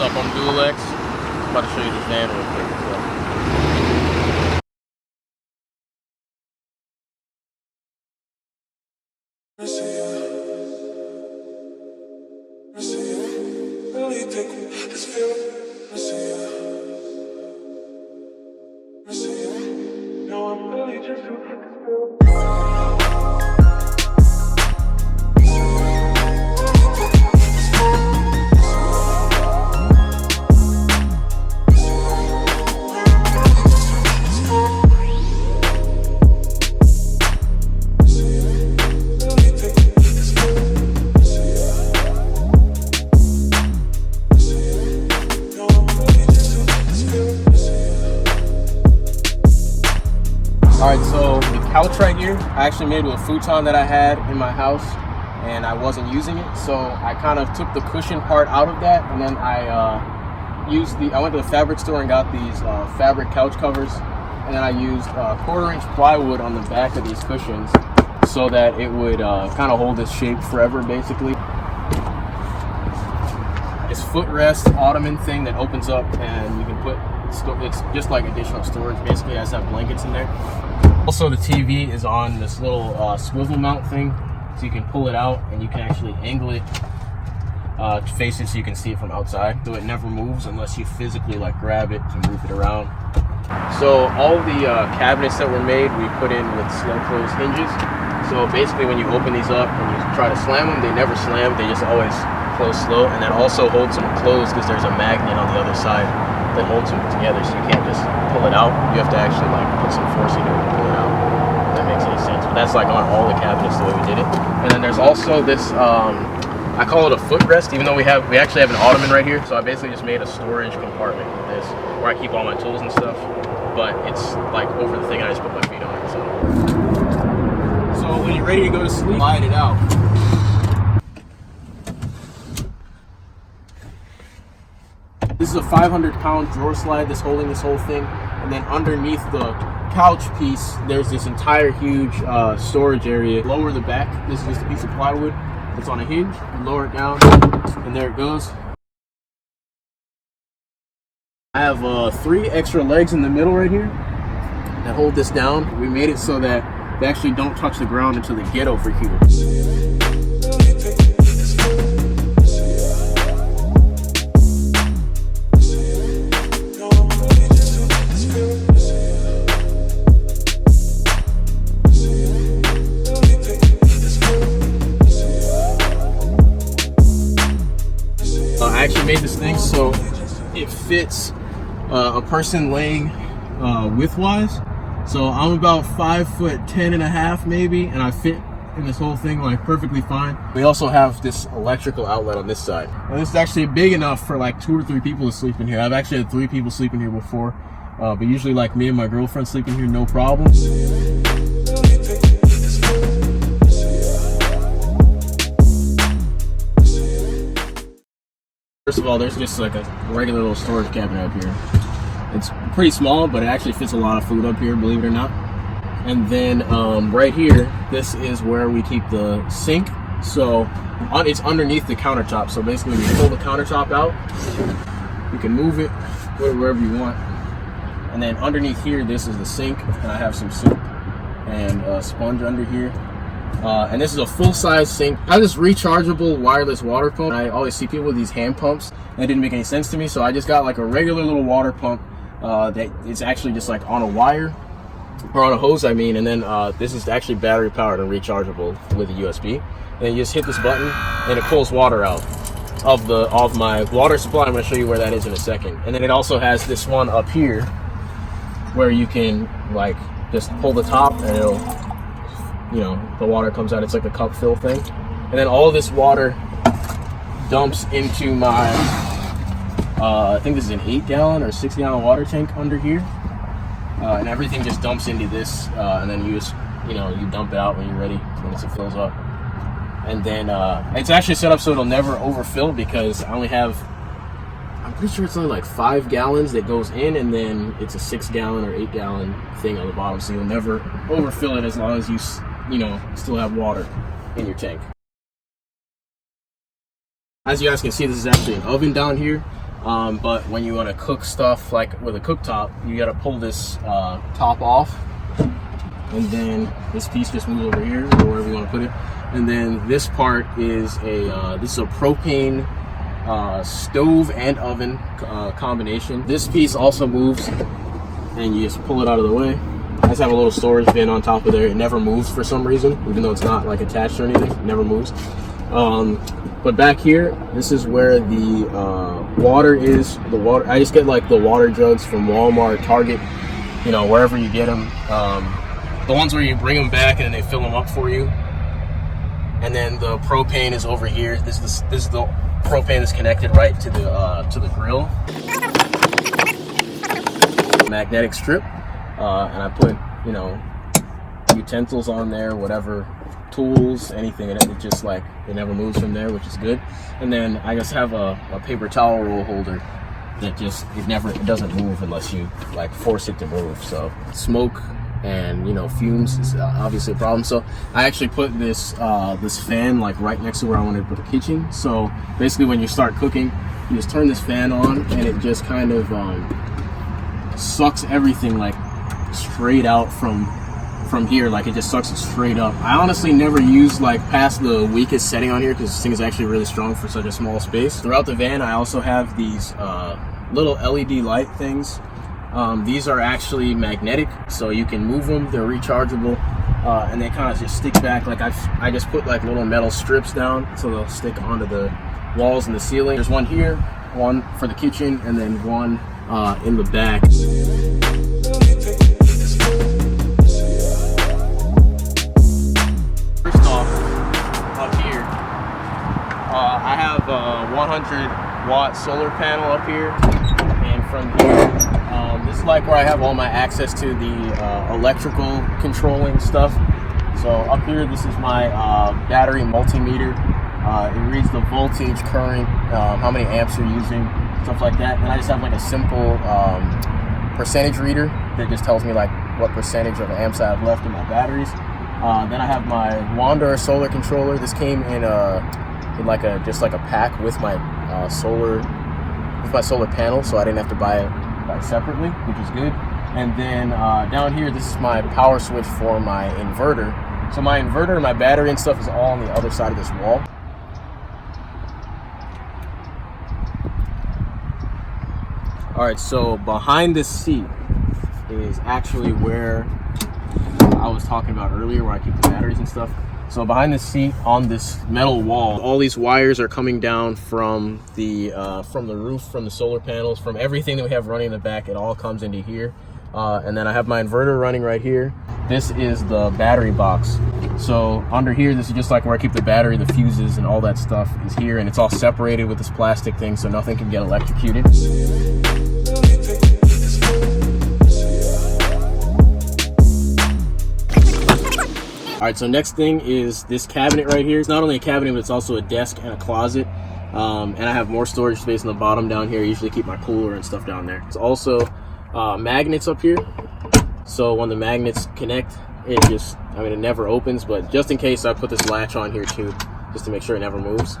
up? I'm DualEx. I'm about to show you this van real quick. Alright, so the couch right here, I actually made with a futon that I had in my house and I wasn't using it, so I kind of took the cushion part out of that, and then I went to the fabric store and got these fabric couch covers, and then I used 1/4 inch plywood on the back of these cushions so that it would kind of hold its shape forever, basically. This footrest ottoman thing that opens up and you can put, it's just like additional storage, basically. It has to have blankets in there. Also, the TV is on this little swivel mount thing, so you can pull it out and you can actually angle it to face it so you can see it from outside. So it never moves unless you physically like grab it to move it around. So all the cabinets that were made, we put in with slow close hinges. So basically when you open these up and you try to slam them, they never slam, they just always close slow, and that also holds them closed because there's a magnet on the other side that holds them together, so you can't just pull it out. You have to actually like put some force into it to pull it out. If that makes any sense. But that's like on all the cabinets the way we did it. And then there's also this I call it a footrest, even though we actually have an ottoman right here. So I basically just made a storage compartment with this where I keep all my tools and stuff. But it's like over the thing and I just put my feet on it. So when you're ready to go to sleep, slide it out. This is a 500-pound drawer slide that's holding this whole thing, and then underneath the couch piece, there's this entire huge storage area. Lower the back. This is just a piece of plywood that's on a hinge. You lower it down, and there it goes. I have 3 extra legs in the middle right here that hold this down. We made it so that they actually don't touch the ground until they get over here. I actually made this thing so it fits a person laying widthwise. So I'm about 5'10.5" maybe, and I fit in this whole thing like perfectly fine. We also have this electrical outlet on this side, and this is actually big enough for like 2 or 3 people to sleep in here. I've actually had 3 people sleep in here before, but usually like me and my girlfriend sleep in here no problem. First of all, there's just like a regular little storage cabinet up here. It's pretty small, but it actually fits a lot of food up here, believe it or not. And then right here, this is where we keep the sink. So it's underneath the countertop. So basically, when you pull the countertop out, you can move it, put it wherever you want. And then underneath here, this is the sink, and I have some soup and a sponge under here. And this is a full-size sink. I have this rechargeable wireless water pump. I always see people with these hand pumps. That didn't make any sense to me, so I just got like a regular little water pump that is actually just like on a wire, or on a hose, I mean. And then this is actually battery powered and rechargeable with a USB. And then you just hit this button, and it pulls water out of my water supply. I'm going to show you where that is in a second. And then it also has this one up here where you can like just pull the top, and it'll, you know, the water comes out. It's like a cup fill thing. And then all this water dumps into my I think this is an 8-gallon or 6-gallon water tank under here, and everything just dumps into this, and then you just, you know, you dump it out when you're ready, once it fills up. And then it's actually set up so it'll never overfill, because I only have, I'm pretty sure it's only like 5 gallons that goes in, and then it's a 6-gallon or 8-gallon thing on the bottom, so you'll never overfill it as long as you know, still have water in your tank. As you guys can see, this is actually an oven down here. But when you want to cook stuff like with a cooktop, you got to pull this top off, and then this piece just moves over here or wherever you want to put it. And then this part is this is a propane stove and oven combination. This piece also moves, and you just pull it out of the way. I just have a little storage bin on top of there. It never moves for some reason, even though it's not like attached or anything. It never moves. But back here, this is where the water is. The water, I just get like the water jugs from Walmart, Target, you know, wherever you get them. The ones where you bring them back and then they fill them up for you. And then the propane is over here. This is the propane that's connected right to the grill. Magnetic strip, and I put, you know, utensils on there, whatever, tools, anything, and it just like it never moves from there, which is good. And then I just have a paper towel roll holder that just it doesn't move unless you like force it to move. So smoke and, you know, fumes is obviously a problem. So I actually put this this fan like right next to where I wanted to put the kitchen. So basically when you start cooking, you just turn this fan on and it just kind of sucks everything like straight out from here. Like it just sucks it straight up. I honestly never used like past the weakest setting on here because this thing is actually really strong for such a small space. Throughout the van I also have these little LED light things. These are actually magnetic, so you can move them. They're rechargeable, and they kind of just stick back. Like I just put like little metal strips down so they'll stick onto the walls and the ceiling. There's one here, one for the kitchen, and then one in the back. First off, up here, I have a 100-watt solar panel up here, and from here, this is like where I have all my access to the electrical controlling stuff. So up here, this is my battery multimeter. It reads the voltage, current, how many amps you're using, stuff like that. And I just have like a simple percentage reader that just tells me like what percentage of amps I have left in my batteries. Then I have my Wander solar controller. This came in like just like a pack with my solar panel, so I didn't have to buy it separately, which is good. And then down here, this is my power switch for my inverter. So my inverter and my battery and stuff is all on the other side of this wall. All right, so behind this seat is actually where I was talking about earlier, where I keep the batteries and stuff. So behind this seat on this metal wall, all these wires are coming down from the roof, from the solar panels, from everything that we have running in the back. It all comes into here. And then I have my inverter running right here. This is the battery box. So under here, this is just like where I keep the battery, the fuses and all that stuff is here. And it's all separated with this plastic thing so nothing can get electrocuted. All right, so next thing is this cabinet right here. It's not only a cabinet, but it's also a desk and a closet. And I have more storage space in the bottom down here. I usually keep my cooler and stuff down there. It's also magnets up here. So when the magnets connect, it never opens, but just in case I put this latch on here too, just to make sure it never moves.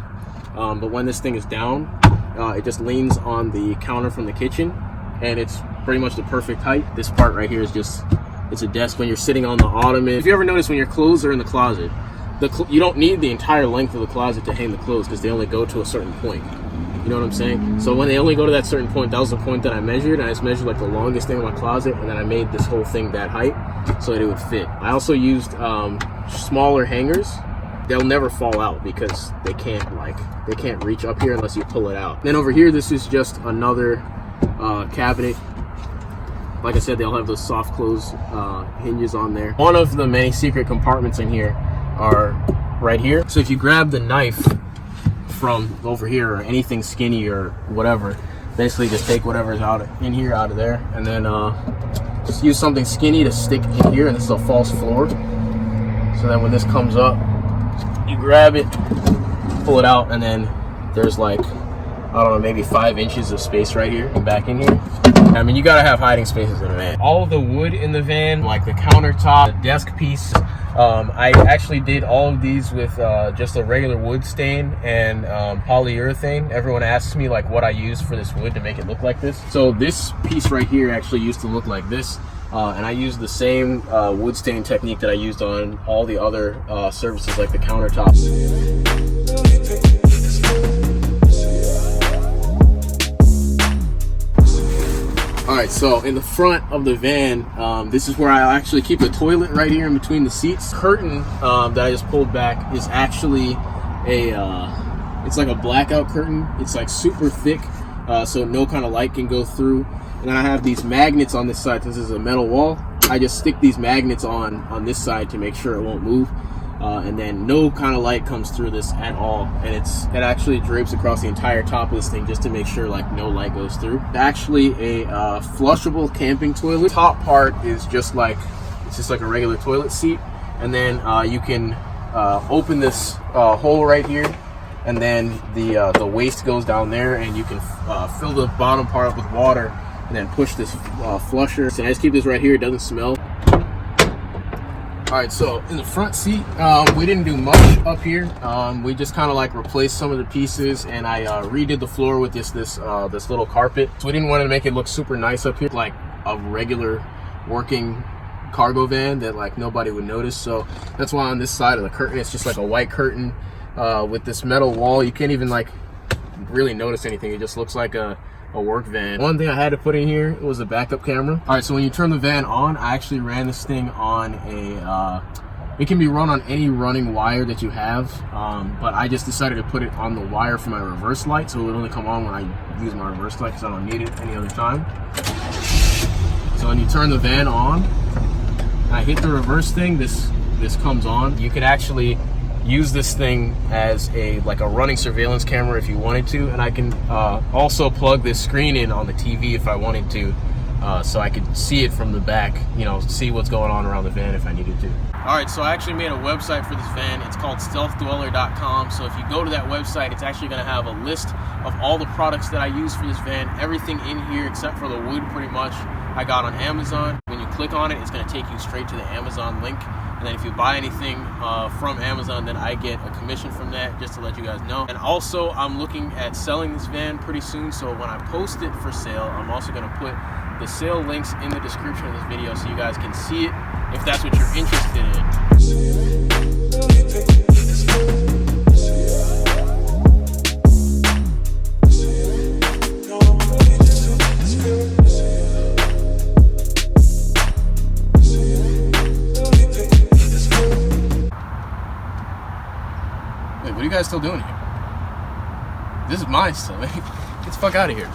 But when this thing is down, it just leans on the counter from the kitchen, and it's pretty much the perfect height. This part right here is just, it's a desk when you're sitting on the ottoman. If you ever notice when your clothes are in the closet, you don't need the entire length of the closet to hang the clothes because they only go to a certain point. You know what I'm saying? So when they only go to that certain point, that was the point that I measured. And I just measured like the longest thing in my closet, and then I made this whole thing that height so that it would fit. I also used smaller hangers. They'll never fall out because they can't reach up here unless you pull it out. Then over here, this is just another cabinet. Like I said, they all have those soft close hinges on there. One of the many secret compartments in here are right here. So if you grab the knife from over here or anything skinny or whatever, basically just take whatever's out in here out of there, and then just use something skinny to stick in here, and this is a false floor. So then when this comes up, you grab it, pull it out, and then there's like I don't know, maybe 5 inches of space right here and back in here. I mean, you gotta have hiding spaces in a van. All of the wood in the van, like the countertop, the desk piece, I actually did all of these with just a regular wood stain and polyurethane. Everyone asks me like what I use for this wood to make it look like this. So this piece right here actually used to look like this. And I used the same wood stain technique that I used on all the other surfaces like the countertops. All right, so in the front of the van, this is where I actually keep a toilet right here in between the seats. Curtain that I just pulled back is actually it's like a blackout curtain. It's like super thick, so no kind of light can go through. And then I have these magnets on this side. This is a metal wall. I just stick these magnets on this side to make sure it won't move. And then no kind of light comes through this at all, and it actually drapes across the entire top of this thing just to make sure like no light goes through. Actually a flushable camping toilet. Top part is just like, it's just like a regular toilet seat, and then you can open this hole right here, and then the waste goes down there, and you can fill the bottom part up with water and then push this flusher. So I just keep this right here, it doesn't smell. All right, so in the front seat, we didn't do much up here. We just kind of like replaced some of the pieces, and I redid the floor with this little carpet. So we didn't want to make it look super nice up here, like a regular working cargo van that like nobody would notice. So that's why on this side of the curtain, it's just like a white curtain with this metal wall. You can't even like really notice anything. It just looks like a work van. One thing I had to put in here was a backup camera. All right, so when you turn the van on, I actually ran this thing on it can be run on any running wire that you have, but I just decided to put it on the wire for my reverse light, so it would only come on when I use my reverse light because I don't need it any other time. So when you turn the van on, and I hit the reverse thing, this comes on. You can actually use this thing as a running surveillance camera if you wanted to, and I can also plug this screen in on the TV if I wanted to, so I could see it from the back, you know, see what's going on around the van if I needed to. All right, so I actually made a website for this van. It's called stealthdweller.com. So if you go to that website, it's actually going to have a list of all the products that I use for this van. Everything in here except for the wood pretty much I got on Amazon. When you click on it, it's going to take you straight to the Amazon link. And then if you buy anything from Amazon, then I get a commission from that, just to let you guys know. And also, I'm looking at selling this van pretty soon, so when I post it for sale, I'm also going to put the sale links in the description of this video so you guys can see it if that's what you're interested in. Wait, what are you guys still doing here? This is mine still. Get the fuck out of here.